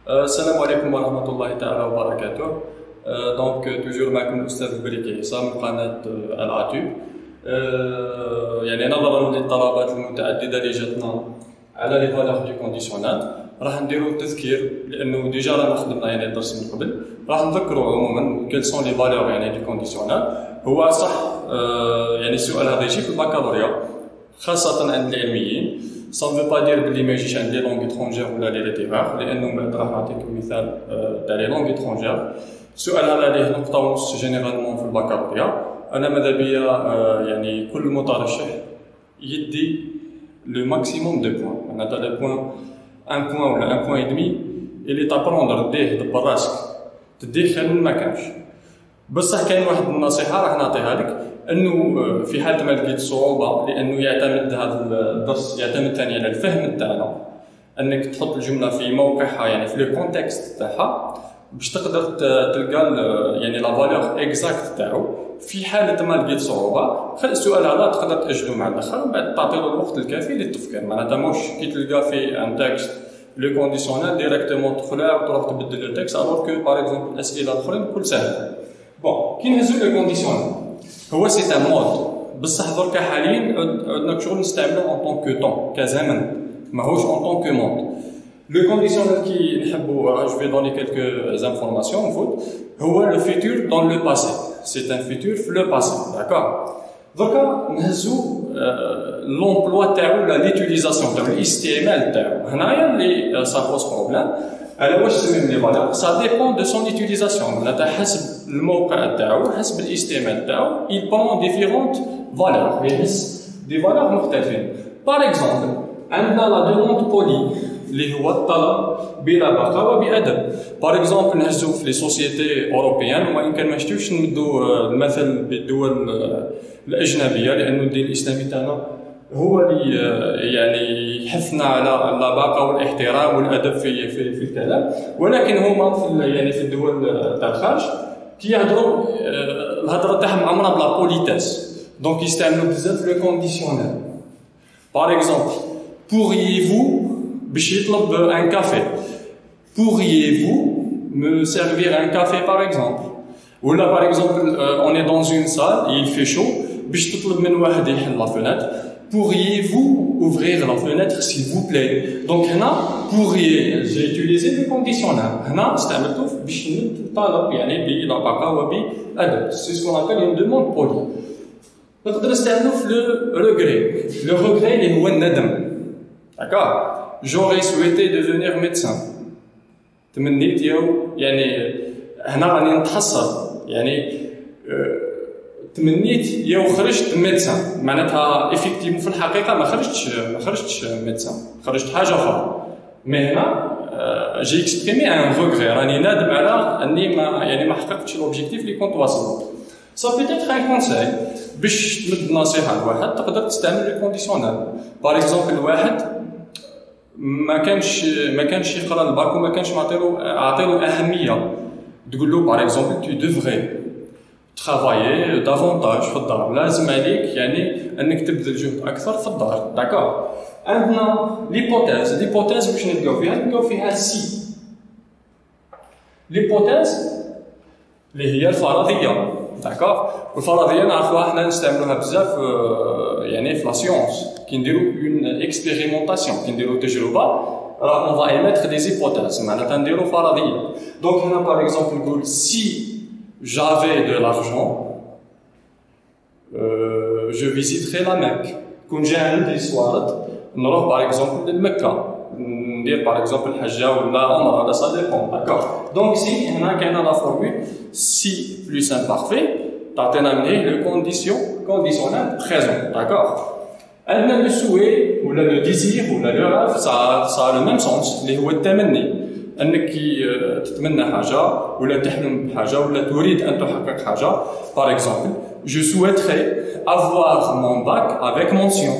السلام عليكم ورحمة الله تعالى وبركاته. دونك توجور معكم الأستاذ البريكي عصام من قناة العتوب. يعني نظرا للطلبات المتعددة اللي جاتنا على لي فالور دو كونديسيونال راح نديرو تذكير، لأنه ديجا رانا خدمنا يعني الدرس من قبل. راح نذكروا عموما كيل سون لي فالور يعني دو كونديسيونال. هو صح يعني السؤال هذا يجي في البكالوريا خاصة عند العلميين. Ça ne veut pas dire بلي ما يجيش عندي لونغ étrangère ولا لي ليتيرار، لأنه بعد راح نعطيكم مثال تاع لي لونغ étrangère. السؤال هذا عليه نقطة ونص جينيرالمون في البكالوريا. أنا ماذا بيا يعني كل مترشح يدي لو ماكسيموم دو بوان، معناتها لو بوان ان بوان ولا ان بوان ادمي اللي تابروندر ديه دبر راسك تديه خير من ما كانش. بصح كاين واحد النصيحة راح نعطيها لك، انه في حال ما لقيت صعوبه، لانه يعتمد هذا الدرس يعتمد ثاني على الفهم تاعنا، انك تحط الجمله في موقعها يعني في لو كونتكست تاعها باش تقدر تلقى يعني لا فالور اكزاكت تاعو. في حاله ما لقيت صعوبه خلي السؤال هذا تقدر تاجله مع الاخر وبعد تعطي له الوقت الكافي للتفكير. معناتها موش كي تلقى في ان تكست لو كونديسيونال ديريكتومون تدخلها وتروح تبدل لو تكست، الوغ كو باغ اكزومبل الاسئله الاخرين كل سهله. بون كي نهزو لو كونديسيونال هو سي ان مود، بصح دركا حاليا عندنا شغل نستعملو اون طون كو طون كزمن، ماهوش اون طون كو مود. لو كونديسيونال كي نحبو جو في دوني كيلكو زانفورماسيون نفوت هو لو فيتور دون لو باسي، سي ان فيتور في لو باسي. داكور دركا نهزو لومبلوا تاعو ولا ليتيليزاسيون تاعو الاستعمال تاعو. هنايا اللي سا بوز بروبليم على واش تسميهم لي فالور. سا ديبون دو سون ايتيليزاسيون، معناتها حسب الموقع تاعو حسب الاستعمال تاعو il prend différentes valeurs، يهز دي فالور مختلفين. باغ اكزومبل عندنا لا دوموند بولي اللي هو الطلب بلا بقاء وبأدب. باغ اكزومبل نهزو في لي سوسيتي اوروبيان، وان كان ما شتوش نمدو المثل بالدول الاجنبيه، لانه الدين الاسلامي تاعنا هو اللي يعني يحثنا على اللباقه والاحترام والادب في الكلام. ولكن هما في يعني في الدول تاع الخارج كيهضروا الهضره تاعهم عمرها بلا بوليتاس، دونك يستعملوا بزاف لو كونديسيونيل. باغ اكزومبل pourriez-vous باش يطلب ان كافي، pourriez-vous me servir un café par exemple. ولا باغ اكزومبل on est dans une salle il fait chaud باش تطلب من واحد يحل لا فenêtre pourriez-vous ouvrir la fenêtre s'il vous plaît. donc هنا pourriez j'ai utilisé le conditionnel، هنا استعملته باش نطالب يعني بلباقه وبأدب. سي سكون ابل une demande polie. نقدر نستعملو في لو ريغري. لو ريغري اللي هو الندم. داكور j'aurais souhaité devenir médecin، تمنيت يعني هنا راني نتحسر يعني تمنيت خرجت ميدسان، معناتها افيكتيفمون في الحقيقه ما خرجتش ميدسان، خرجت حاجه اخرى. مي هنا جي اكسبريمي ان ريغري، راني نادم على اني ما حققتش لوبجيكتيف اللي كنت واصل. سا بيتيتر ان كونساي باش تمد نصيحه لواحد تقدر تستعمل لو كونديسيونال. باغ اكزومبل واحد ما كانش يقرا الباك وما كانش عاطيلو اهميه، تقول له باغ اكزومبل tu devrais travailler davantage في الدار، لازم عليك يعني انك تبذل جهد اكثر في الدار. داكور عندنا ليبوتيز باش نلقاو فيها سي. ليبوتيز اللي هي الفرضيه. داكور والفرضيه نعرفوها حنا نستعملوها بزاف يعني في لا سيونس كي نديرو اون اكسبيريمونطاسيون، كي نديرو تجربه راه اون فا ايميتر دي زيبوتيز، معناتها نديرو فرضيه. دونك هنا باغ اكزومبل نقول سي j'avais de l'argent je visiterai la Mecque. كون جا عندي صوارد نروح باغ اكزومبل لمكه ندير باغ اكزومبل حجه ولا عمره ولا سا ديبون. داكور دونك سي هنا كاينه لا فورمول سي بلس امبارفي تعطينا منيه لو كونديسيونال بريزون. داكور عندنا لو سوي ولا لو ديزير ولا لو راف سا لو ميم سونس اللي هو التمني، انك تتمنى حاجه ولا تحلم بحاجه ولا تريد ان تحقق حاجه. باغ اكزومبل je souhaiterais avoir mon bac avec mention،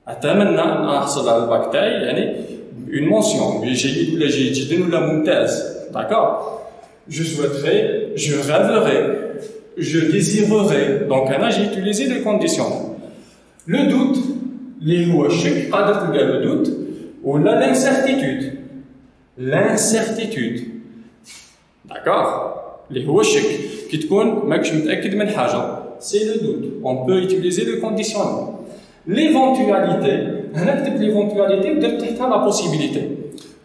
اتمنى ان احصل على الباك تاعي يعني une mention جيد ولا جيد جدا ولا ممتاز. داكور je souhaiterais je rêverais je désirerais. donc انا j'ai utilisé le conditionnel. le doute اللي هو الشك قادر تلقى le doute ولا l'incertitude l'incertitude. D'accord? اللي هو الشك كي تكون ماكش متأكد من حاجة. C'est le doute. On peut utiliser le conditionnel. L'éventualité, هنا كتبت l'éventualité ودرت تحتها la possibilité.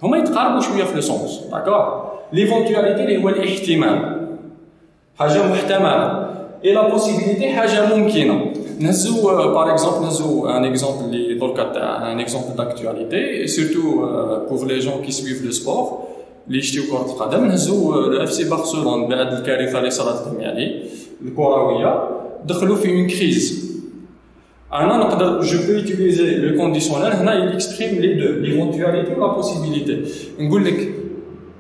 هما يتقاربوا شوية في السونس. D'accord? L'éventualité اللي هو الاحتمال. حاجة محتملة. Et la possibilité حاجة ممكنة. نهزو par exemple نهزو un exemple اللي دركا تاع un exemple d'actualité et surtout pour les gens qui suivent le sport. اللي يشتيو كرة القدم نهزو الاف سي بارسلون بعد الكارثة اللي صارت لهم يعني الكروية دخلوا في اون كريز. انا نقدر جو بو يوتيليزي لو كونديسيونيل هنا il exprime les deux l'éventualité ou la possibilité. نقول لك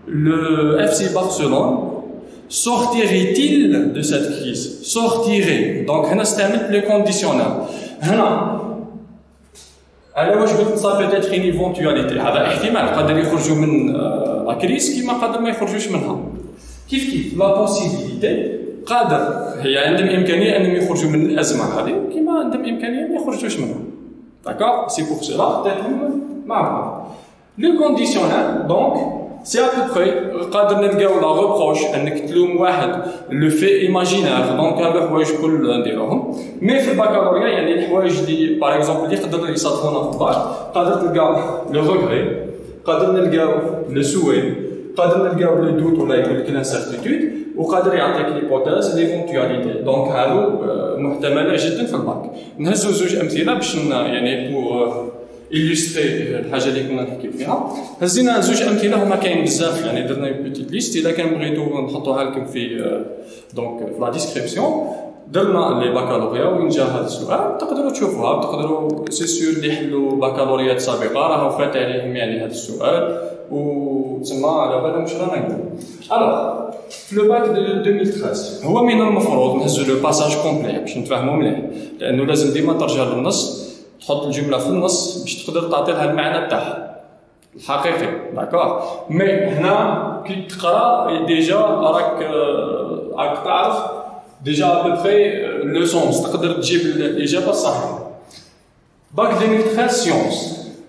le FC Barcelone sortirait-il de cette crise? Sortirait. Donc هنا استعملت le conditionnel. هنا على واش قلت صار peut-être une éventualité. هذا احتمال قادر يخرجوا من لا كريس كيما قادر ما يخرجوش منها. كيف لا بوسيبيليتي قادر هي عندهم امكانيه انهم يخرجوا من الازمه هذه كيما عندهم امكانيه ما يخرجوش منها. داكور سي بور سولا خديتهم مع بعض. لو كونديسيونيل دونك سي ا بو بري قادر نلقاو لا روبروش انك تلوم واحد لو في ايماجينير دونك هذا حوايج كل نديروهم. مي في الباكالوريا يعني الحوايج اللي باغ اكزومبل اللي يقدر يصادفونا في الباك قادر تلقى لو ريغري قادر نلقاو لو سوي قادر نلقاو لو دوت ولا يقول لك لانسيرتيتود وقادر يعطيك ليبوتاز ليفونتواليتي. دونك هادو محتمله جدا في الباك. نهزو زوج امثله باش يعني بور إليستري الحاجه اللي كنا نحكي فيها. هزينا زوج امثله هما كاين بزاف يعني درنا بوتيت ليست اذا كان بغيتو نحطوها لكم في دونك في لا ديسكريبسيون. درنا لي باكالوريا وين جا هذا السؤال تقدروا تشوفوها تقدروا سي سور اللي حلوا بكالوريات سابقه راهو فات عليهم يعني هذا السؤال وتسمى على بالهم واش رانا نقول. الوغ في لو باك دو 2013 هو من المفروض نهزو لو باساج كومبلي باش نتفاهموا مليح لانه لازم ديما ترجع للنص تحط الجمله في النص باش تقدر تعطي لها المعنى تاعها الحقيقي. داكور مي هنا كي تقرا ديجا راك تعرف déjà à peu près le sens تقدر تجيب الإجابة الصحيحة. Bac 2013 sciences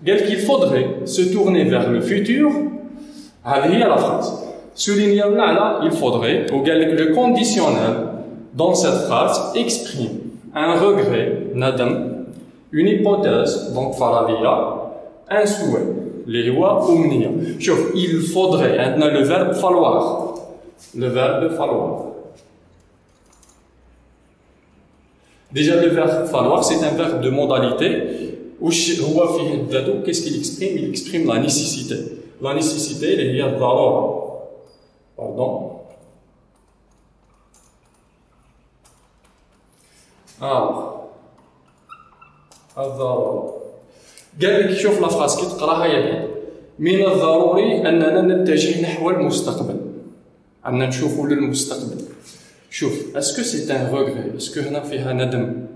قال qu'il faudrait se tourner vers le futur. هذه هي la phrase. Souligne لنا على il faudrait وقال لك le conditionnel dans cette phrase exprime un regret ندم une hypothèse donc فرضية un souhait اللي هو أمنية. شوف il faudrait عندنا le verbe falloir le verbe falloir. Déjà, le verbe falloir, c'est un verbe de modalité. Qu'est-ce qu'il exprime? Il exprime la nécessité. La nécessité, il y a d'abord. Pardon. Alors. الضروري. قال لك شوف لا فراس كي تقراها يا بعد. من الضروري أننا نتجه نحو المستقبل. أننا نشوفوا للمستقبل. شوف اسكو سي ان regret اسكو هنا فيها ندم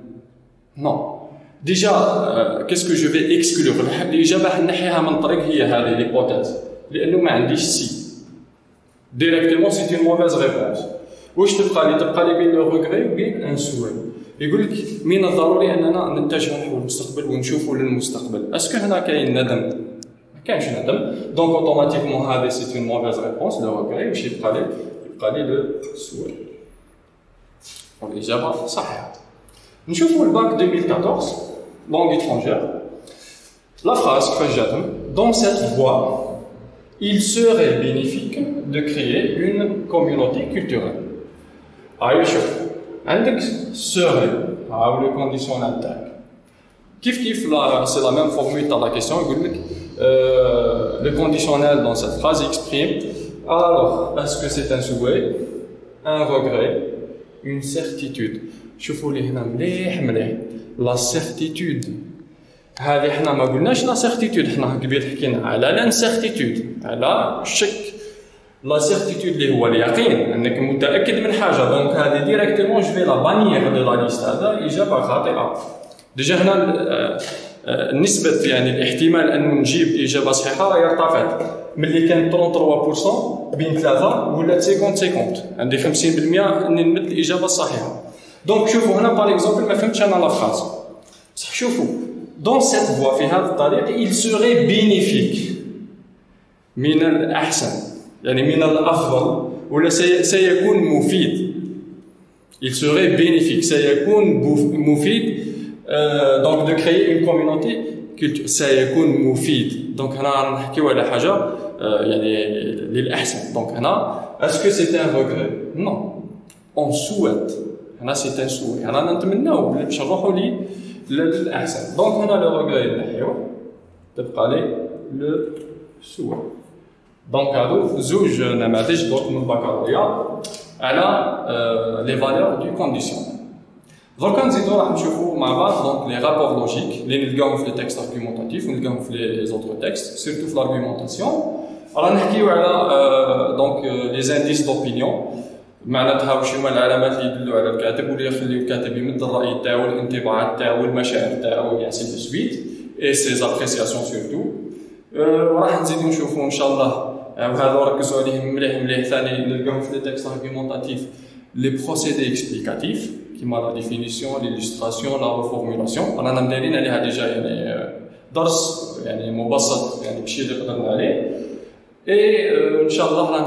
نو ديجا كيسكو جو في اكسكلور الاجابه نحيها من طريق هي هذه ليبوتيز لانه ما عنديش سي ديريكتومون سي اون موفيز ريبونس. واش تبقى لي بين لو regret وبين ان سوي. يقول لك من الضروري اننا نتجه نحو المستقبل ونشوفوا للمستقبل. اسكو هنا كاين ندم؟ ما كاينش ندم دونك اوتوماتيكمون هذه سي اون موفيز ريبونس لو regret واش يبقى لي لو سوي. الإجابة صحيحة. نشوفوا الباك 2014 langue étrangère. La phrase كيفاش جاتهم dans cette voie il serait bénéfique de créer une communauté culturelle. أيوا شوف عندك serait هاو لو كونديسيونال تاعك كيف لا سي لا ميم فورمول تاع لا كيسيون يقول لك le conditionnel dans cette phrase exprime alors est-ce que c'est un souhait un regret une certitude. شوفوا لي هنا مليح لا سيرتيتود هذه حنا ما قلناش لا سيرتيتود حنا قبيل حكينا على لانسيرتيتود على الشك. لا سيرتيتود اللي هو اليقين انك متاكد من حاجه دونك هذه ديريكتومون جو في لا بانيير دو لا ليست هذا اجابه خاطئه. ديجا هنا نسبه يعني الاحتمال انه نجيب اجابه صحيحه راه ارتفعت ملي كان 33% بين 3 ولات 50 عندي 50% اني نمد الاجابه الصحيحه. دونك شوفوا هنا باغ اكزومبل ما فهمتش انا لا فراز بصح شوفوا دون سيت فوا في هذا الطريق il serait bénéfique من الأحسن يعني من الأفضل ولا سيكون مفيد il serait bénéfique سيكون مفيد donc de créer une communauté سيكون مفيد donc هنا نحكيو على حاجة يعني للأحسن donc هنا est-ce que c'est un regret non on souhaite هنا c'est un souhait هنا نتمناو باش نروحوا للأحسن donc هنا le regret نحيوه تبقى لي le souhait donc هادو زوج نماذج دوك من البكالوريا على les valeurs du conditionnel دركا نزيدو راح نشوفو مع بعض دونك لي رابور لوجيك اللي نلقاوهم في لي تكست ارغيومونطاتيف ونلقاوهم في لي زوتر تكست سيرتو في لارغيومونطاسيون راح نحكيو على دونك لي زانديس دوبينيون معناتها واش هما العلامات اللي يدلوا على الكاتب واللي يخليو الكاتب يمد الراي تاعو الانطباعات تاعو المشاعر تاعو يعني سي دو سويت اي سي ابريسياسيون سيرتو وراح نزيدو نشوفو ان شاء الله وهذا ركزوا عليهم مليح ثاني نلقاوهم في لي تكست ارغيومونطاتيف لي بروسيدي اكسبليكاتيف كيما لا ديفينيسيون ليليستراسيون لا ريفورمولاسيون رانا مدارين عليها ديجا يعني درس يعني مبسط يعني بشي اللي قدرنا عليه اي ان شاء الله راح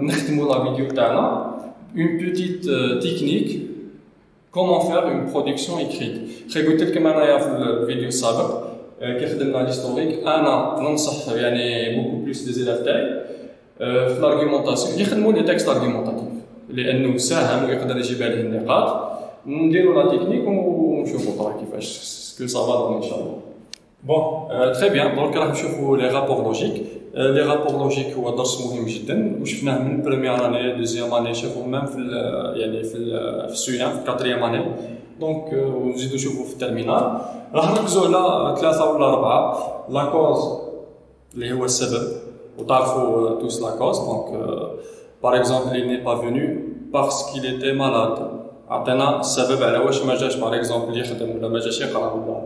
نختموا لا فيديو تاعنا une petite technique comment faire une production écrite خي قلت لكم انايا في الفيديو السابق كي خدمنا ليستوريك انا ننصح يعني بوكو بليس لي زيلاف تاعي في لارغيومونطاسيون يخدموا لي تكست ارغيومونطاتيف لانه ساهم ويقدر يجيب عليه النقاط نديروا لا تكنيك ونشوفوا طرا كيفاش سكو سافا ان شاء الله بون تري بيان دونك راح نشوفوا لي رابور لوجيك لي رابور لوجيك هو درس مهم جدا وشفناه من بروميير اني دوزيام اني شافوه ميم في يعني في السويان في كاتريام اني دونك نزيدو نشوفوا في الترمينال راح نركزوا على 3 ولا 4 لا كوز اللي هو السبب وتعرفوا توس لا كوز دونك باغ اكزومبل il n'est pas venu parce qu'il était malade عطينا السبب على واش ما جاش باغ اكزومبل يخدم ولا ما جاش يقرا ولا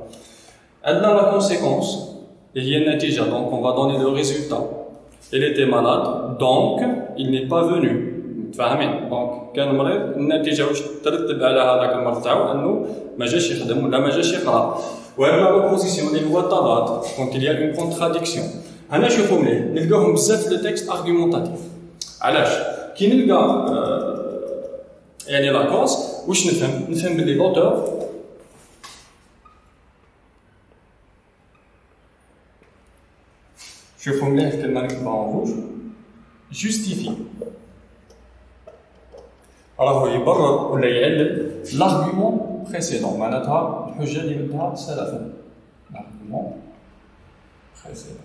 عندنا لا كونسيكونس اللي هي النتيجه دونك on va donner le résultat il était malade donc il n'est pas venu متفاهمين دونك كان مريض النتيجه واش ترتب على هذاك المرض تاعو انه ما جاش يخدم ولا ما جاش يقرا وعندنا لوبوزيسيون اللي هو التضاد دونك il y a une contradiction هنا شوفوا مليح نلقاوهم بزاف في التكست ارغيومونطاتيف علاش كي نلقى يعني لا كوز واش نفهم باللي لوتور شوفوا مليح الكلمه نكتبها اون روج جوستيفي راهو يبرر ولا يعلل لارغيومون بريسيدون معناتها الحجه اللي مدها سلفا لارغيومون بريسيدون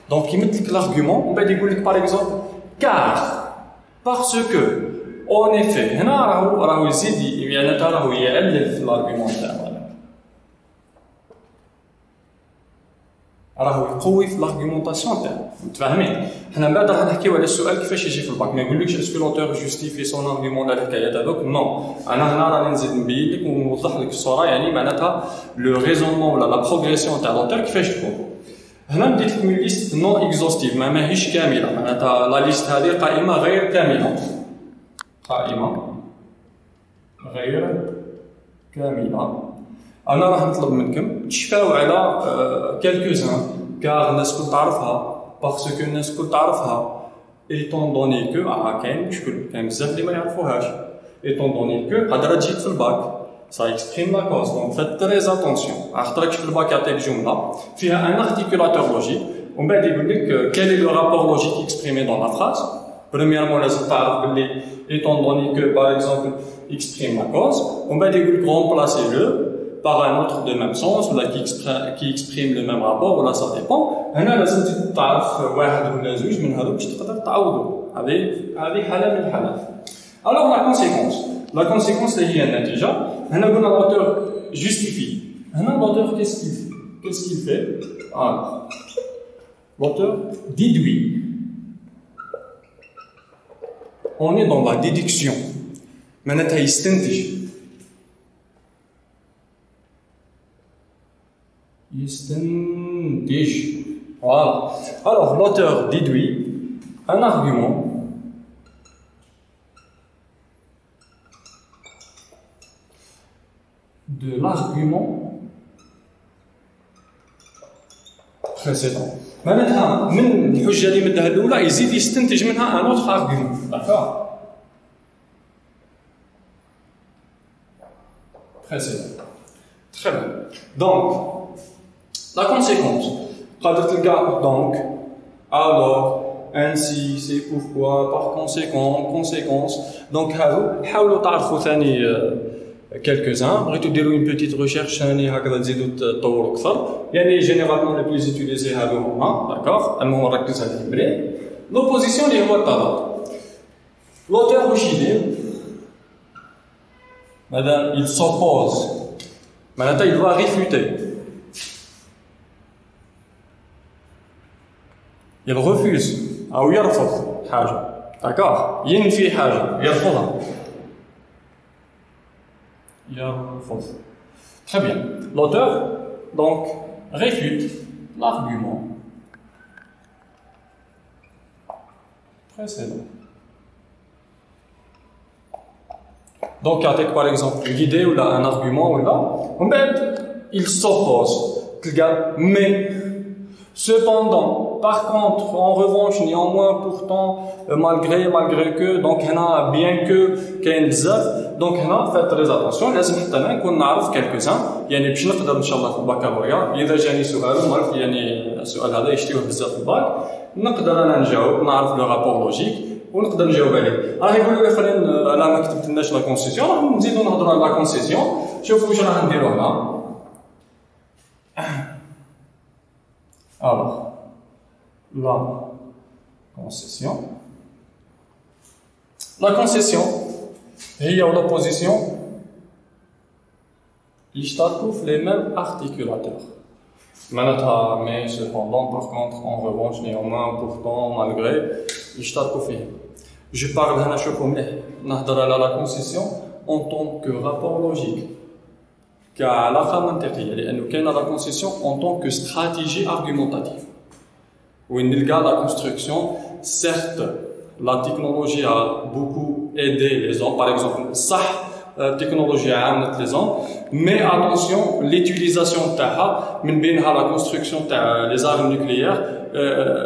دونك يمد لك لارغيومون ومن بعد يقول لك باغ اكزومبل كار parce que en effet هنا راهو يزيد يعني راهو يعلل في لارغيومون تاعو راهو يقوي في لارغيومونطاسيون تاعو متفاهمين حنا من بعد راح نحكيو على السؤال كيفاش يجي في الباك ما يقولكش اسكو لوتور جوستيفي سون ارغيومون ولا الحكايات هذوك نو انا هنا راني نزيد نبين لك ونوضح لك الصوره يعني معناتها لو ريزونمون ولا لا بروغريسيون تاع لوتور كيفاش تكون هنا نديت لكم ليست نون اكزوستيف ماهيش كامله معناتها لا ليست هذه قائمه غير كامله قائمه غير كامله انا راح نطلب منكم تشفاو على كالكوزان كار الناس الكل تعرفها باسكو الناس الكل تعرفها ايتون دوني كو كاين مشكل كاين بزاف اللي ما يعرفوهاش ايتون دوني كو قادره تجيك في الباك ça exprime la cause donc faites très attention خاطرك في الباك يعطيك جمله فيها ان ارتيكولاتور لوجيك ومن بعد يقول لك quel est le rapport logique exprimé dans la phrase premièrement لازم تعرف باللي étant donné que par exemple exprime la cause ومن بعد يقول لك remplacer le par un autre de même sens ou qui exprime le même rapport ولا ça dépend هنا لازم تزيد تعرف واحد ولا زوج من هذوك باش تقدر تعوضوا هذه حاله من الحالات alors la conséquence اللي هي النتيجه هنا قلنا l'auteur justifie هنا l'auteur qu'est-ce qu'il fait alors l'auteur déduit on est dans la déduction معناتها يستنتج voilà alors l'auteur déduit un argument de l'argument précédent. معناتها من الحجه اللي مدها الاولى يزيد يستنتج منها ان اوتر ارغيومون داكور précédent. Très bien. Donc, la conséquence. Donc, alors, ainsi, c'est pourquoi, par conséquent, conséquence. Donc, حاولوا تعرفوا ثاني quelques-uns. بغيتو ديروا une petite recherche ثاني هكذا تزيدوا تطوروا أكثر. يعني généralement les plus utilisés هادو هما، d'accord. المهم نركز عليه مليح. L'opposition اللي هو التضاد. L'auteur واش يدير؟ ماذا il s'oppose. معناتها il doit réfuter. Il refuse أو يرفض حاجة، d'accord. ينفي حاجة، يرفضها. يرفض. Très bien. L'auteur donc réfute l'argument précédent. Donc, par exemple, une idée ou là, un argument ou là, il s'oppose. Mais, cependant, par contre, en revanche, néanmoins, pourtant, malgré que, donc, bien que, qu'il y ait des donc, faites très attention. لازم حتى نكون نعرف quelques-uns. يعني باش نقدر إن شاء الله في البكالوريا إذا جاني سؤال ومعرف يعني السؤال هذا يشتيوه بزاف في الباك نقدر أنا نجاوب نعرف لو رابور لوجيك ونقدر نجاوب عليه. راه يقولوا الاخرين انا ما كتبتلناش لا كونسيسيون راح نزيدو نهضروا على لا كونسيسيون. شوفوا واش راح نديرو هنا. Alors, la concession. La concession هي l'opposition يشتركوا في les mêmes articulateurs. معناتها mais cependant par contre en revanche néanmoins pourtant malgré يشتركوا فيه. Je parle هنا شوفوا مليح نهضر على la concession en tant que rapport logique كعلاقة منطقية لأنه كاينة la concession en tant que stratégie argumentative وين نلقى la construction. Certes la technologie a beaucoup aidé les hommes par exemple صح التكنولوجيا عاونت لي زون مي اتونسيون ليتيليزاسيون تاعها من بينها لا كونستركسيون تاع لي زارم نوكليير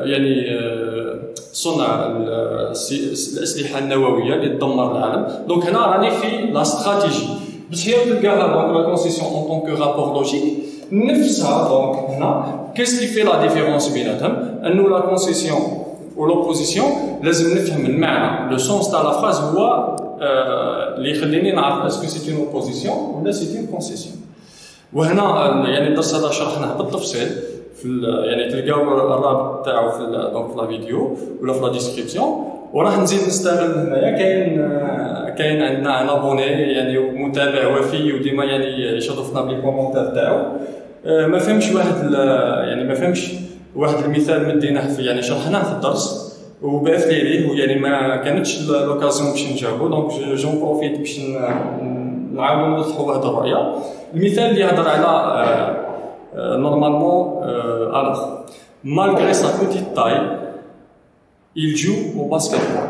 يعني صنع الاسلحه النوويه اللي تدمر العالم. دونك هنا راني في لا استراتيجي باش هي تلقاها دونك لا كونسيسيون اون طون كو رابور لوجيك نفسها. دونك هنا كيس كي في لا ديفيرونس بيناتهم انه لا كونسيسيون ولوبوزيسيون لازم نفهم المعنى لو سونس تاع لا فراز هو اللي يخليني نعرف اسكو سي اون اوبوزيسيون ولا سي اون كونسيسيون. وهنا يعني الدرس هذا شرحناه بالتفصيل في يعني تلقاو الرابط تاعو في دونك لا فيديو ولا في لا ديسكريبسيون. وراح نزيد نستغل هنايا كاين عندنا ان ابوني يعني متابع وفي وديما يعني يشرفنا بلي كومونتير تاعو. ما فهمش واحد يعني ما فهمش واحد المثال مديناه في يعني شرحناه في الدرس وبعث لي ليه ويعني ما كانتش لوكازيون باش نجاوبو. دونك جون بروفيت باش نعاودو نوضحو واحد الرؤيه. المثال اللي يهضر على نورمالمون الوغ مالغري سا بوتيت تاي il joue au basketball.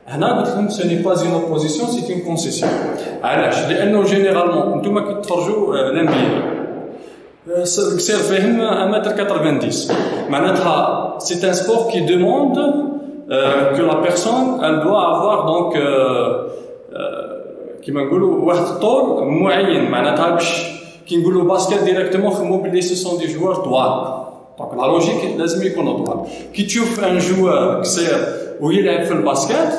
هنا قلت لكم ce n'est pas une opposition c'est une concession. علاش؟ لانه جينيرالمون نتوما كي تفرجوا لامبيا كسير فيهم 1m90 معناتها c'est un sport qui demande que la personne elle doit avoir donc كيما نقولوا واحد الطول معين. معناتها باش كي نقولوا باسكت ديريكتومون خمو بلي سي سون دي جوار طوال. دونك لا لوجيك لازم يكونوا طوال. كي تشوف ان جوار قصير ويلعب في الباسكت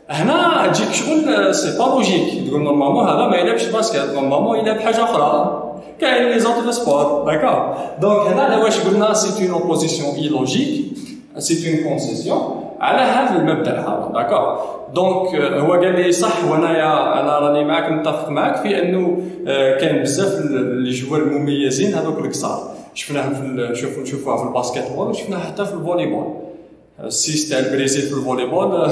هنا تجيك شغل سي با لوجيك تقول نورمالمون هذا ما يلعبش باسكت نورمالمون يلعب حاجه اخرى. كاين لي زوتر سبور داكور. دونك هنا واش قلنا سي اون اوبوزيسيون ايلوجيك سي اون كونسيسيون على هذا المبدا هذا داكور. دونك هو قال لي صح وانايا انا راني معاك متفق معاك في انه كاين بزاف لي جوار مميزين هذوك القصار شفناهم في نشوفوها في الباسكت بول وشفناها حتى في الفولي بول. السيس تاع البريزيل في الفولي بول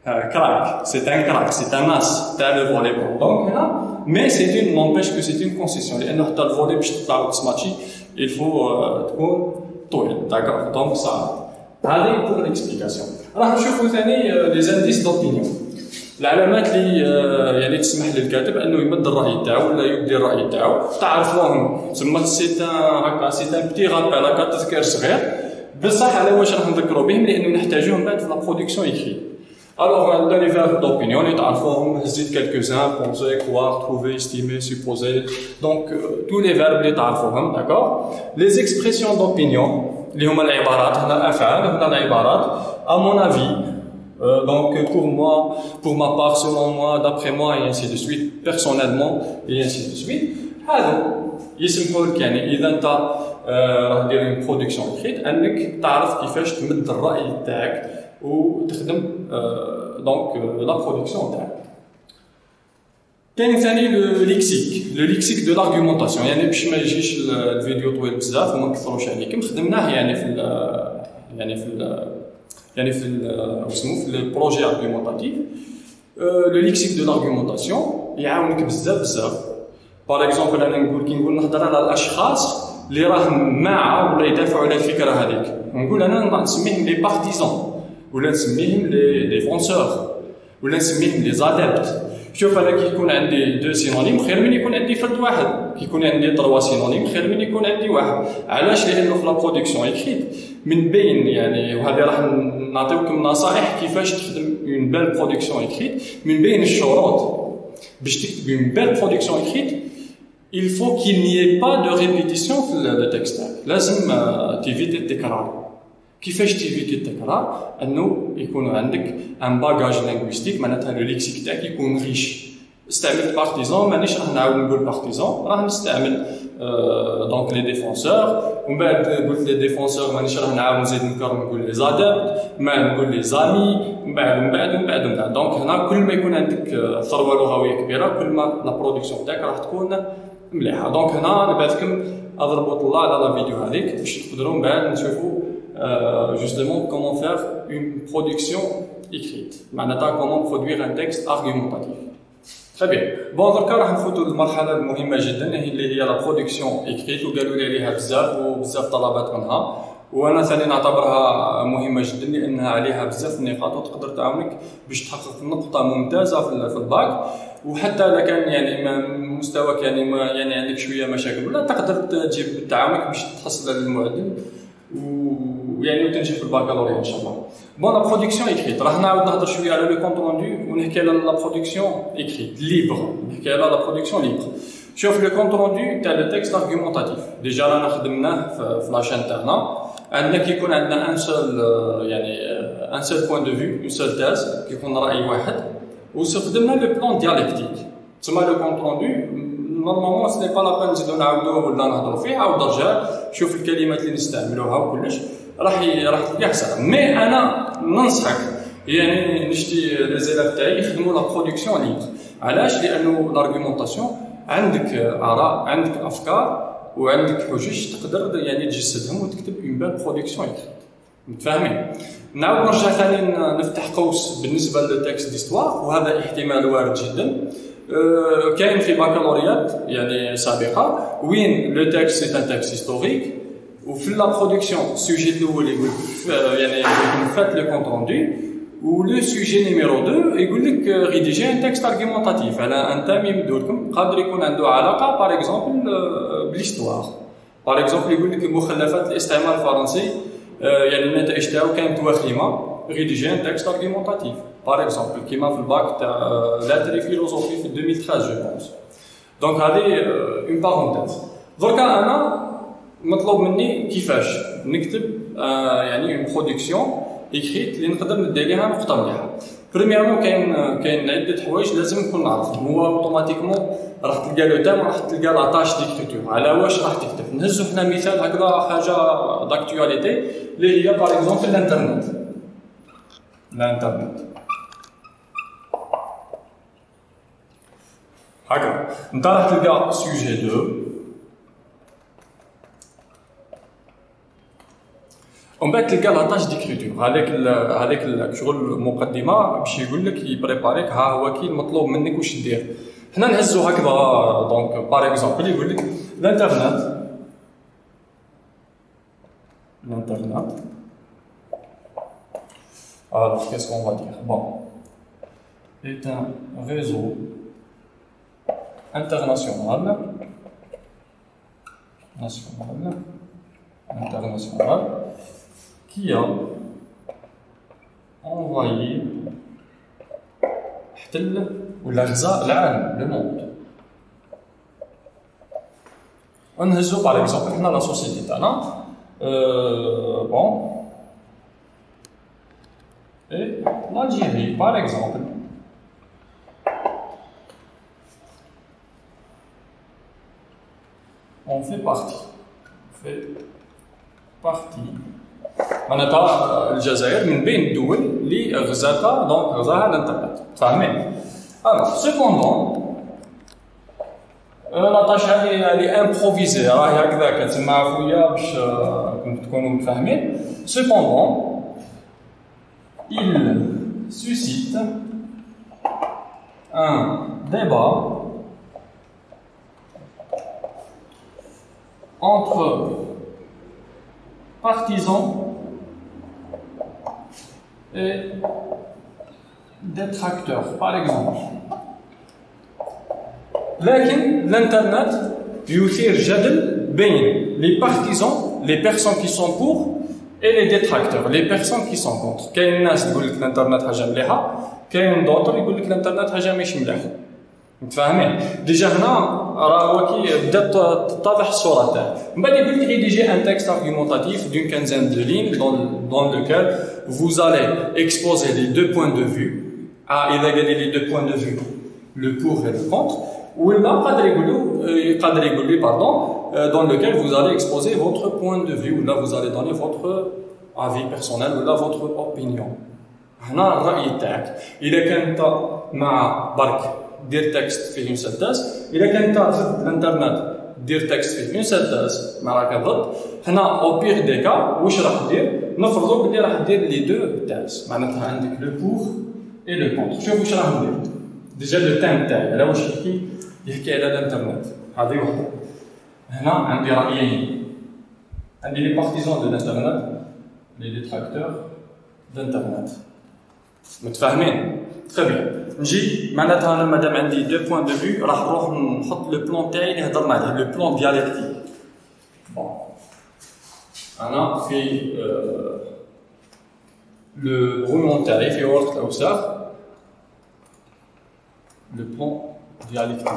كراك سي ان كراك سي ان اس تاع الفولي بول. دونك هنا مي سي اون نونبيش كو سي اون كونسيسيون لانه حتى الفولي باش تطلع وتسماتشي الفو تكون طويل داكور. دونك صا هذه بور ليكسبليكاسيون. راح نشوفوا ثاني لي زانديس دوبينيون. العلامات اللي يعني تسمح للكاتب انه يمد الراي تاعو ولا يبدي الراي تاعو تعرفوهم. تسمى سي هكا سي ان بتي رابيل، هكا تذكير صغير بصح على واش راح نذكروا بهم لانه نحتاجوهم بعد في لا برودكسيون ايكري. الوغ لي فيرب دوبينيون اللي تعرفوهم هزيت كالكوزان بونسي كوار تروفي استيمي سوبوزي، دونك تو لي فيرب اللي تعرفوهم داكور. لي زيكسبرسيون دوبينيون اللي هما العبارات، هنا الافعال هنا العبارات ا مون افي donc pour moi, pour ma part, selon moi, d'après moi, et ainsi de suite, personnellement, et ainsi de suite. هذا يسمحوا لك يعني اذا انت راه دير اون برودكسيون اكريت انك تعرف كيفاش تمد الراي تاعك وتخدم دونك لا برودكسيون تاعك. كاين ثاني لو ليكسيك دو لارغومونطاسيون، يعني باش ما يجيش الفيديو طويل بزاف وما نكثروش عليكم، خدمناه يعني في في البروجي ارغومونطاتيف. لو ليكسيك دو لارغومونطاسيون يعاونك بزاف. باغ اكزومبل انا نقول كي نقول نهضر على الاشخاص اللي راهم مع ولا يدافعوا على الفكره هذيك، نقول انا نسميهم لي بارتيزان ولا نسميهم لي ديفونسور ولا نسميهم لي زادبت. شوف انا كي يكون عندي دو سينونيم خير من يكون عندي فرد واحد، كي يكون عندي 3 سينونيم خير من يكون عندي واحد. علاش؟ لانه في لا برودكسيون ايكريت من بين يعني، وهذه راح نعطيكم نصائح كيفاش تخدم اون بال برودكسيون ايكريت. من بين الشروط باش تكتب اون بال برودكسيون ايكريت il faut qu'il n'y ait pas de répétition في التكست تاعك، لازم تيفيتي التكرار. كيفاش تيفيتي التكرار؟ انه يكون عندك ان باجاج لينغويستيك، معناتها لو ليكسيك تاعك يكون ريش. استعملت بارتيزون، مانيش راح نعاود نقول بارتيزون، راح نستعمل دونك لي ديفونسور، ومن بعد قلت لي ديفونسور مانيش راح نعاود نزيد نقول لي زادبت، ما نقول لي زامي، من بعد دونك هنا كل ما يكون عندك ثروه لغويه كبيره كل ما لا برودكسيون تاعك راح تكون مليحه. دونك هنا نبعثكم اضربوا طلع على لا فيديو هذيك باش تقدروا من بعد نشوفوا justement comment faire une production écrite, معناتها comment produire un texte argumentatif. Très bien. Bon دركا راح نفوتوا للمرحله المهمه جدا اللي هي لا برودكسيون ايكريت، وقالوا لي عليها بزاف طلبات منها، وانا ثاني نعتبرها مهمه جدا لانها عليها بزاف النقاط وتقدر تعاونك باش تحقق نقطه ممتازه في الباك. وحتى اذا كان يعني مستواك يعني ما يعني عندك شويه مشاكل ولا تقدر تجيب تعاونك باش تحصل على المعدل ويعني وتنجح في الباكالوريا ان شاء الله. بون لا برودكسيون ايكريت راح نعاود نهضر شويه على لو كونت روندو ونحكي على لا برودكسيون ايكريت ليبر، نحكي على لا برودكسيون ليبر. شوف لو كونت روندو تاع لو تكست ارغومونطاتيف ديجا رانا خدمناه في لاشين تاعنا. عندنا كيكون عندنا ان سول يعني ان سول بوين دو فيو، اون سول تاز كيكون راي واحد، واستخدمنا لو بلان ديالكتيك. تسمى لو كونت روندو نورمالمون سي با لا بان نزيدو نعاودوه ولا نهضروا فيه، عاود رجع شوف الكلمات اللي نستعملوها وكلش راح تلقاه سهل. مي انا ننصحك يعني نشتي لي زيلاف تاعي يخدموا لا برودكسيون ليبر. علاش؟ لانه لارغومونطاسيون عندك اراء، عندك افكار وعندك حجج تقدر يعني تجسدهم وتكتب اون بال برودكسيون ايكريت. متفاهمين؟ نعاود نرجع ثاني نفتح قوس بالنسبه للتكست ديستوار، وهذا احتمال وارد جدا. كاين في بكالوريات يعني سابقه وين لو تكست سي ان تكست هيستوريك، وفي لا برودكسيون السوجي الاول يقول يعني فات لو كونت روندو، ولو سوجي نيميرو 2 يقول لك ريديجي ان تكست ارغومونطاتيف على ان تام يمدو لكم قادر يكون عنده علاقه باغ اكزومبل بليستوار. باغ اكزومبل يقول لك مخلفات الاستعمار الفرنسي يعني النتائج تاعو كانت وخيمه، ريديجي ان تكست ارغومونطاتيف باغ اكزومبل كيما في الباك تاع لاتري فيلوزوفي في 2013 جو بونس. دونك هذه اون بارونتيز. دركا انا مطلوب مني كيفاش نكتب يعني اون برودكسيون ايكريت اللي نقدر ندي ليها نقطه مليحه. بريميرمون كاين عده حوايج لازم نكون نعرفهم. هو اوتوماتيكمون راح تلقى لو تام، راح تلقى لا تاش ديكتاتور على واش راح تكتب. نهزو حنا مثال هكذا حاجه داكتواليتي اللي هي باغ اكزومبل الانترنت. هكا انت راح تلقى سوجي 2 ومن بعد تلقى لا تاج ديكريتور. هذاك شغل المقدمه باش يقول لك يبريباريك ها هو كي المطلوب منك واش دير. حنا نهزو هكذا دونك باغ اكزومبل يقول لك الانترنت alors qu'est-ce qu'on va dire bon est un réseau international qui a envoyé le monde. On a par exemple dans la société bon, et l'Algérie par exemple on fait partie معناتها الجزائر من بين الدول اللي غزاها الانترنت فاهمين. سيبوندون لاطاش هذه امبروفيزي راهي هكذاك تسمى عفويه باش تكونوا متفاهمين. سيبوندون il suscite un débat entre partisans et détracteurs, par exemple. لكن l'internet يثير جدل بين les partisans, les personnes qui sont pour, et les détracteurs, les personnes qui sont contre. كاين ناس تقول لك الانترنت حاجه مليحه، كاين دوطر يقول لك الانترنت حاجه ماشي مليحه. متفاهمين؟ ديجا هنا راه هو كي بدات تتضح الصوره تاعو. من بعد يقول لك rédiger un texte argumentatif d'une quinzaine de lignes dans lequel vous allez exposer les deux points de vue. إذا قال لي les deux points de vue, le pour et le contre. ولا قادر يقول لي dans lequel vous allez exposer votre point de vue, ou là vous allez donner votre avis personnel, ou là votre opinion. هنا الرأي تاعك. إذا كان أنت مع برك دير تكست فيه اون سنتاز، إذا كان أنت ضد الانترنت دير تكست فيه اون سنتاز ما راك ضد، هنا أو بيغ دي كا واش راح دير؟ نفرضوا بلي راح دير لي دو تاز، معناتها عندك لو بور اي لو كونتر. شوف واش راح ندير. ديجا لو تام تاعي على واش يحكي على الانترنت، هذه وحده. هنا عندي رأيين، عندي لي بارتيزون دو الانترنت، لي ديتراكتور دانترنت. متفاهمين؟ تري بيان. نجي معناتها انا مادام عندي دو بوين دو فيو راح نروح نحط لو بلون تاعي اللي هضرنا عليه، لو بلون ديالكتيك. بون انا في لو برومون تاعي في ورقه الاوساخ لو بلون ديالكتيك.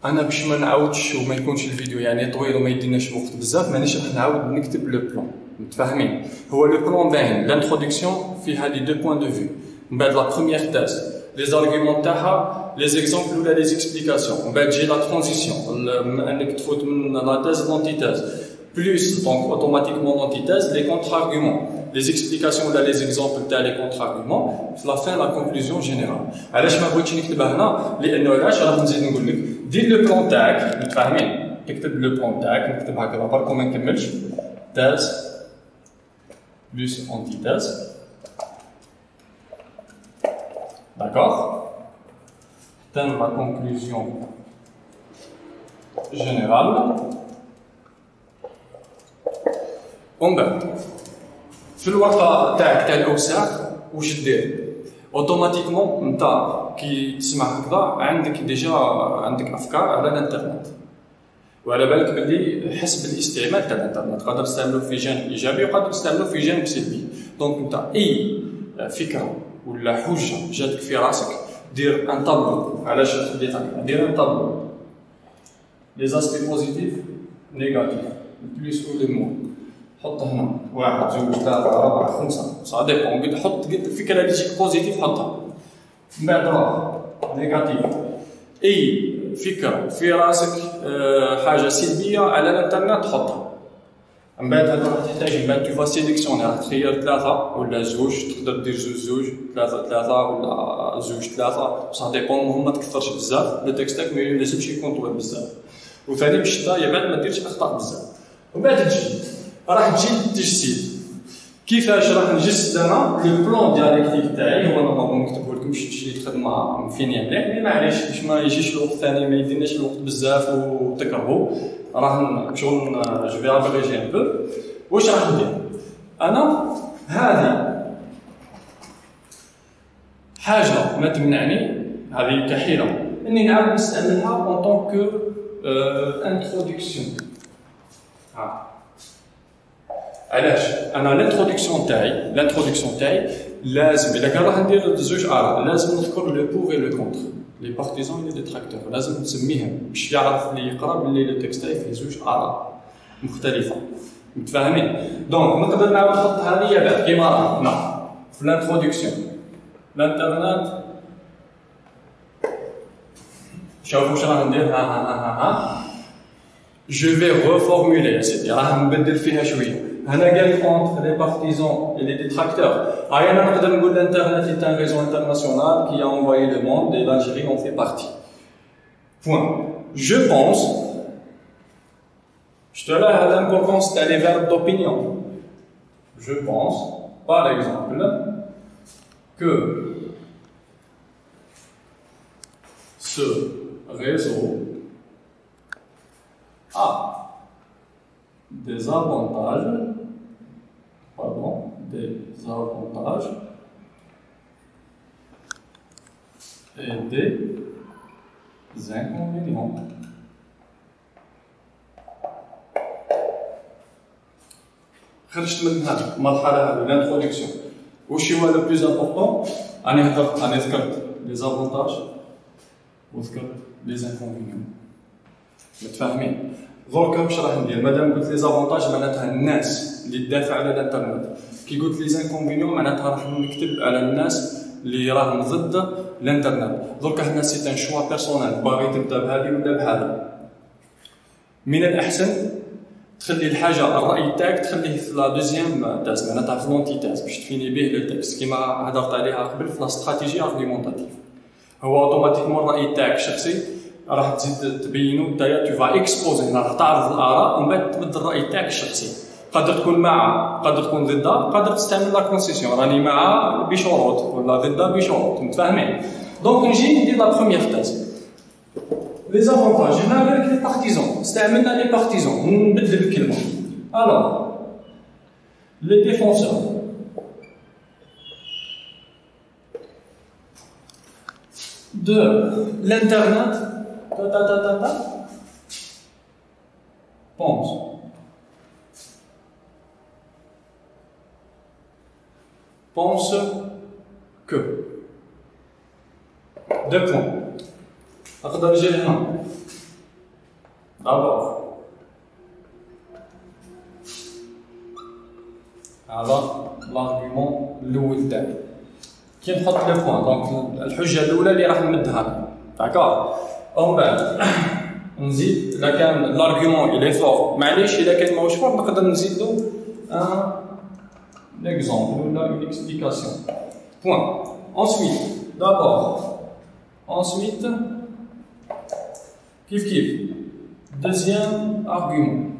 انا باش ما نعاودش وما يكونش الفيديو يعني طويل وما يديناش وقت بزاف مانيش راح نعاود نكتب لو بلون. متفاهمين؟ هو لو بلون باين لانتروداكسيون فيها لي دو بوين دو فيو، من بعد لا بروميير تاز لي زارغيومون تاعها لي زيكزامبل ولا لي زيكسبليكاسيون، من بعد تجي لا ترانزيسيون انك تفوت من لا تاز لونتيتاز بلوس دونك اوتوماتيكمون لونتيتاز لي كونتر ارغيومون لي زيكسبليكاسيون ولا لي زيكزامبل تاع لي كونتر ارغيومون في لا فين لا كونكلوزيون جينيرال. علاش ما بغيتش نكتبها هنا؟ لانه علاش راح نزيد نقول لك دير لو بلون تاعك. متفاهمين؟ تكتب لو بلون تاعك، نكتب هكذا برك وما نكملش. تاز plus antithèse. D'accord? Dans la conclusion générale. ومن بعد في الورقة تاعك تاع الأوساخ واش دير؟ اوتوماتيكمون انت كي تسمع هكذا عندك ديجا عندك أفكار على الانترنت. وعلى بالك بلي حسب الاستعمال تاع الانترنت قادر تستعملو في جانب ايجابي وقادر تستعملو في جانب سلبي. دونك انت اي فكره ولا حجه جاتك في راسك دير ان طابلو. علاش خديت هكا؟ دير ان طابلو لي زاسبي بوزيتيف نيجاتيف بليس او لي مون. حط هنا 1 2 3 4 5 سا ديبون. قد حط الفكره اللي تجيك بوزيتيف حطها، من بعد راه نيجاتيف. اي فكرة في راسك حاجة سلبية على الانترنت حطها. من بعد هذا راح تحتاج من بعد تفا سيليكسيوني، راح تخير 3 ولا 2، تقدر دير 2 3 ولا 2 3 سا ديبون. المهم ما تكثرش بزاف، لو تكست تاعك ما يلزمش يكون طويل بزاف. وثاني باش يا بعد ما ديرش اخطاء بزاف. ومن بعد تجي راح تجي التجسيد. كيفاش راح نجسد انا لو بلون ديالكتيك تاعي؟ هو نورمالمون نكتبو لكم باش تجي الخدمه مفينيه مليح، مي معليش باش ما يجيش الوقت ثاني ما يديناش الوقت بزاف وتكرهو. راه شغل جو في افريجي ان بو. واش راح ندير؟ انا هذه حاجه ما تمنعني هذه كحيله اني نعاود نستعملها en tant que introduction. علاش انا الانتروداكسيون تاعي لازم اذا كان راح ندير زوج اراء لازم نذكر لو بور اي لو كونتر لي بارتيزون لي ديتراكتور لازم نسميهم باش يعرف اللي يقرا باللي لو تكست تاعي فيه زوج اراء مختلفه متفاهمين. دونك نقدر نعاود نحط هذه بعد كيما رانا في الانتروداكسيون الانترنت. شوفوا واش راح ندير ها جو في ريفورمولي سيدي راح نبدل فيها شويه. هنا قال entre les partisans et les détracteurs. انا نقدر نقول l'internet est un réseau international qui a envoyé le monde et l'Algérie en fait partie. Point. Je pense. Je te laisse l'importance des verbes d'opinion. Je pense, par exemple, que ce réseau a des avantages, et des inconvénients. خرجت من هذه المرحلة هذه الانتروداكسيون. واش هو لو بلوز امبورطون؟ أنا ذكرت لي زافونتاج وذكرت لي زانكونفينيون. متفاهمين؟ دركا واش راح ندير؟ مادام قلت لي زافونتاج معناتها الناس اللي تدافع على الانترنت، كي قلت لي زانكونفينيون معناتها راح نكتب على الناس اللي راهم ضد الانترنت. دركا حنا سي ان شوا بيرسونيل، باغي تبدا بهذه ولا بهذه. من الأحسن تخلي الحاجه الراي تاعك تخليه في لا دوزيام تاس معناتها في لونتي تاس باش تفيني به لو تكست كيما هضرت عليها قبل في لا استراتيجي ارغيومونتاتيف. هو اوتوماتيكمون الراي تاعك الشخصي راح تزيد تبينو نتايا تو فا اكسبوزي راح تعرض الاراء ومن بعد تبدل الراي تاعك الشخصي. قادر تكون مع قادر تكون ضدها قادر تستعمل لا كونسيسيون راني مع بشروط ولا ضدها بشروط متفاهمين. دونك نجي ندير لا بروميير تاز لي زافونتاج. هنا قال لك لي بارتيزون استعملنا لي بارتيزون نبدل الكلمه. الوغ لي ديفونسور de l'internet pense que deux points. أقدر نجي هنا d'abord هذا l'argument الأول تاعي. كي نحط لي بوان دونك الحجه الاولى اللي راح نمدها داكور ومن بعد نزيد اذا كان لارغيومون الي فور معليش اذا كان ماهوش فور نقدر نزيد له ان اكزومبل ولا اون اكسبليكاسيون بوان. انسويت دابور انسويت كيف دوزيام ارغيومون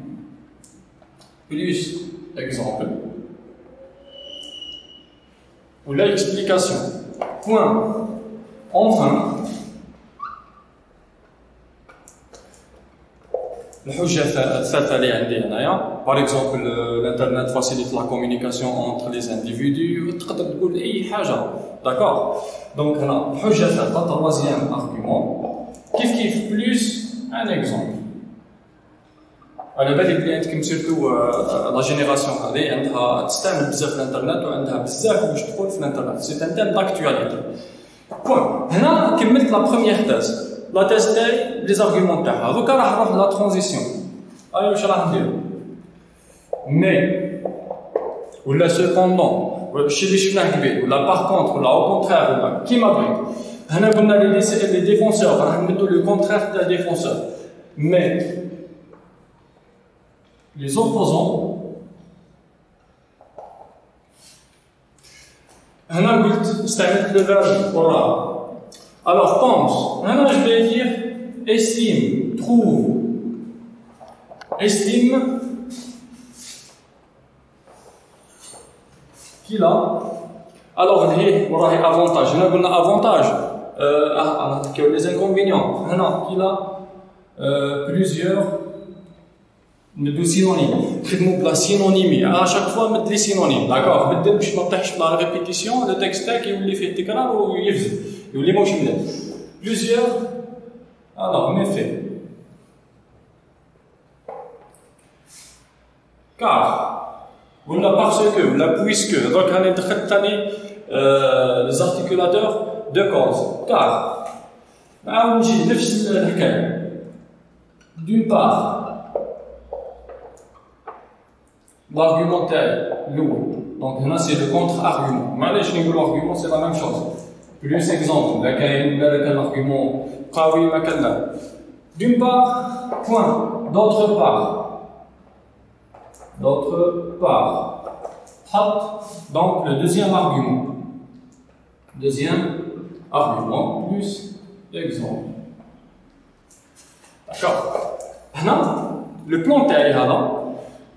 بلوس اكزومبل ou l'explication. Point. Enfin, الحجة الثالثة اللي عندي هنايا par exemple l'internet facilite la communication entre les individus تقدر تقول أي حاجة داكور. دونك هنا الحجة الثالثة troisième argument كيف بلوس ان اكزومبل. على بالي بلي عندكم سيرتو لا جينيراسيون هذه عندها تستعمل بزاف الانترنت وعندها بزاف واش تقول في الانترنت سي ان تيم داكتواليتي. بوان هنا كملت لا بروميير تاز لا تاز تاعي لي زارغيومون تاعها. دوكا راح نروح لا ترانزيسيون. ايوا واش راح ندير؟ مي ولا سوبوندون الشيء اللي شفناه قبيل ولا باغ كونتر ولا او كونترير ولا كيما بغيت. هنا قلنا لي ديفونسور راح نمدو لو كونترير تاع ديفونسور. مي les opposants هنا قلت استعملت le verbe oral. Alors pense هنا je vais dire estime trouve estime qu'il a. alors هي وراهي avantage. هنا قلنا avantage نحكيو les inconvénients. هنا qu'il a plusieurs de synonymes. نخدموا بلا سينونيمي اشاك فوا مد لي سينونيم داكوغ بدل باش ما طيحش في لا ريبيتيسيون لو تكست تاعك يولي فيه تكرار ويفزل يولي ماهوش مليح بلوزيور الوغ ميفي كار ولا باسكو ولا بويسكو دونك راني دخلت ثاني لي زارتيكولاتور دو كوز كار نعاود نجي نفس الحكايه دون بار l'argument تاعي الاول دونك هنا سي لو كونتر ارغيومون معليش نقولوا ارغيومون سي لا ميم شوز بلوس اكزومبل لا كاين لا كان ارغيومون قوي ما كان لا دون بار بوين d'autre part حط donc le deuxième argument plus exemple d'accord هنا le plan تاعي هذا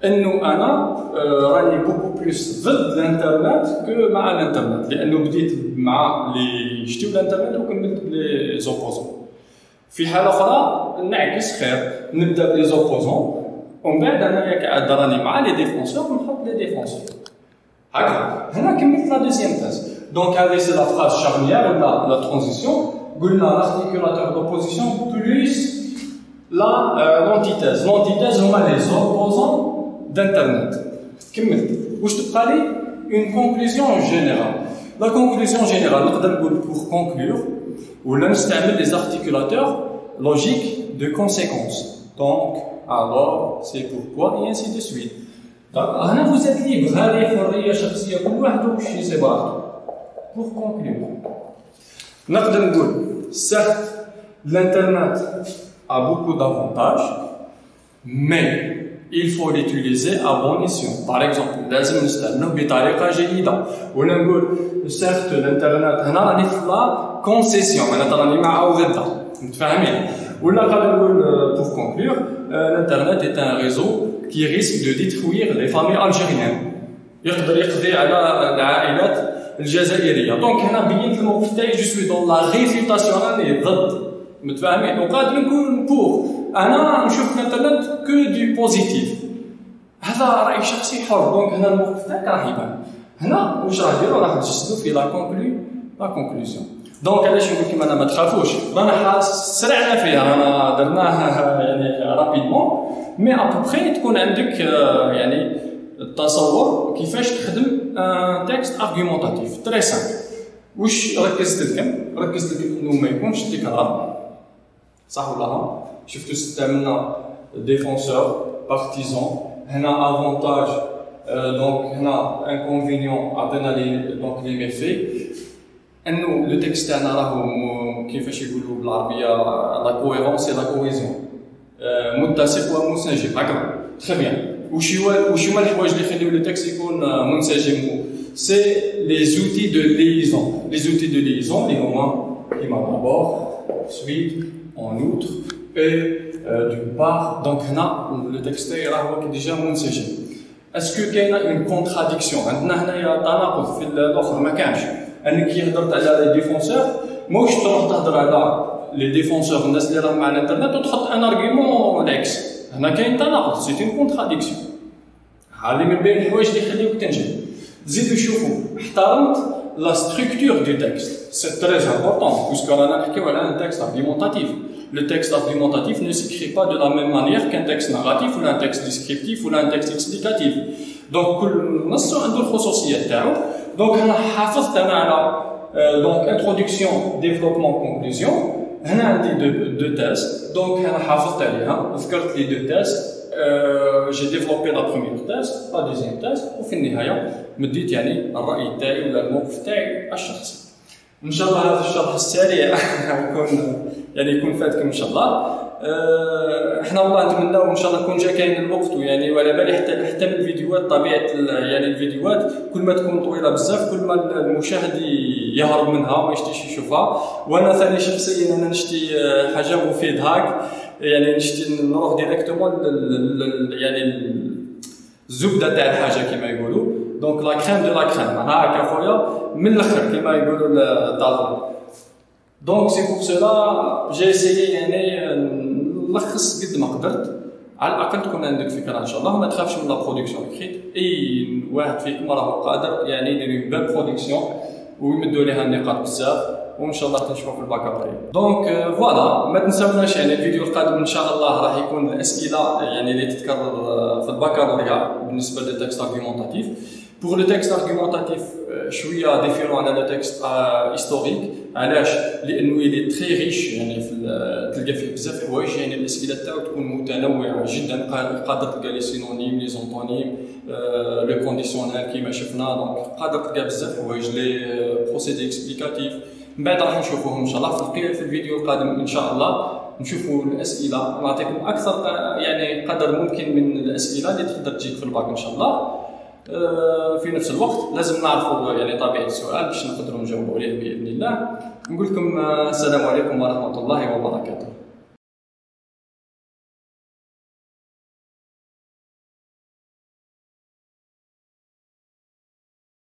انه انا راني بوكو بلوس ضد الانترنت كو مع الانترنت لانه بديت مع اللي يشتيو الانترنت وكملت بلي زوبوزون في حاله اخرى نعكس خير نبدا بلي زوبوزون ومن بعد انايا قاعد راني مع لي ديفونسور ونحط لي ديفونسور هكا هنا كملت لا دوزيام فاز دونك هذه سي لا فراز شارنيير ولا لا ترانزيسيون قلنا لارتيكولاتور دوبوزيسيون بلوس لا لونتيتاز هما لي زوبوزون d'internet كملت واش تبقى لي une conclusion générale la conclusion générale نقدر نقول pour conclure ولا نستعمل les articulateurs logiques de conséquence donc alors c'est pourquoi et ainsi de suite هنا vous êtes libre هذه حريه شخصيه كل واحد واش يسيب براحته pour conclure نقدر نقول certes l'internet a beaucoup d'avantages mais il faut l'utiliser à bon escient. Par exemple, لازم نستعمله بطريقة جيدة. ولا نقول certes الانترنت هنا راني في لا كونسيسيون معناتها راني مع أو ضدها متفاهمين. ولا قادر نقول pour conclure l'internet est un réseau qui risque de détruire les familles algériennes. يقدر يقضي على العائلات الجزائرية. دونك هنا بينت الموقف تاعي جو سوي دون لا ريفيتاسيون راني ضد متفاهمين. وقادر نكون pour انا نشوف الانترنت كو دو بوزيتيف هذا راي شخصي حر دونك هنا الموقف تاعك راه يبان هنا واش راح نديرو راح نجسدو في لا كونكلوزيون دونك علاش نقول لكم انا ما تخافوش رانا سرعنا فيها رانا درناه يعني رابيدمون مي ابوبخي تكون عندك يعني التصور كيفاش تخدم ان تكست ارغيومونتاتيف تري سامبل واش ركزت لكم انه ما يكونش تكرار صح ولا شفتوا استعملنا ديفونسور بارتيزون هنا افونتاج دونك هنا انكونفينيون عطينا لي دونك لي ميفي انه لو تكست تاعنا راهو كيفاش يقولوا بالعربيه لا كويرونس لا كويزيون متسق ومنسجم هكذا تري بيان وش هما الحوايج اللي يخليو لو تكست يكون منسجم سي لي زوتي دو ليزون اللي هما كيما دابور سويت en outre et d'une part donc هنا le texte راه déjà منسجم اسكو كاينه اون كونتراديكسيون عندنا هنايا تناقض في الاخر ما كانش انك كي هضرت على لي ديفونسور ماهوش تروح تهضر على لي ديفونسور الناس اللي راهم مع الانترنت وتحط ان ارغيومون العكس هنا كاين تناقض سي اون كونتراديكسيون هذه من بين الحوايج اللي يخليوك تنجح زيدوا شوفوا احترمت la structure du texte. C'est très important, puisque on a un texte argumentatif. Le texte argumentatif ne s'écrit pas de la même manière qu'un texte narratif, ou un texte descriptif, ou un texte explicatif. Donc, nous avons une خصوصيات تاعو. Donc, on a حافظت أنا على donc introduction, développement, conclusion. هنا عندي deux thèses. Donc, on a حافظت عليها. ذكرت les deux thèses. J'ai développé la première thèse, la deuxième thèse, وفي النهاية مديت يعني الرأي تاعي ولا الموقف تاعي الشخصي. إن شاء الله هذا الشرح السريع يكون فاتكم إن شاء الله. احنا والله نتمناو ان شاء الله يكون جا كاين الوقت ويعني وعلى بالي حتى من الفيديوهات طبيعه يعني الفيديوهات كل ما تكون طويله بزاف كل ما المشاهد يهرب منها وما يشتيش يشوفها. وانا ثاني شخصيا انا نشتي حاجه مفيد هاك يعني نشتي نروح ديريكتومون يعني الزبده تاع الحاجه كما يقولوا دونك لا كريم دو لا كريم هاك اخويا من الاخر كما يقولوا الدار. دونك سي بور سولا جي اسيي يعني نلخص قد ما قدرت على الاقل تكون عندك فكره ان شاء الله، وما تخافش من لا برودكسيون اكريت. اي واحد فيكم راه قادر يعني يدير بان برودكسيون ويمدوا ليها النقاط بزاف، وان شاء الله تنشوفوا في الباكالوريا. دونك فوالا، ما تنساوناش يعني الفيديو القادم ان شاء الله راح يكون الاسئله يعني اللي تتكرر في الباكالوريا بالنسبه للتكست ارغيومونتاتيف. بور لو تكست ارغيومونتاتيف شويه ديفيرون على لو تكست هيستوريك. علاش؟ لانه يلي تري ريش، يعني تلقى فيه بزاف حوايج، يعني الاسئله تاعو تكون متنوعه جدا، قادر تلقى لي سينونيم، لي زونتونيم، لو كونديسيونيل كيما شفنا. دونك قادر تلقى بزاف حوايج، لي بروسيدي اكسبليكاتيف. من بعد راح نشوفوهم ان شاء الله في الفيديو القادم ان شاء الله. نشوفوا الاسئله، نعطيكم اكثر يعني قدر ممكن من الاسئله اللي تقدر تجيك في الباك ان شاء الله. في نفس الوقت لازم نعرفوا يعني طبيعه السؤال باش نقدروا نجاوبوا عليه باذن الله. نقول لكم السلام عليكم ورحمه الله وبركاته.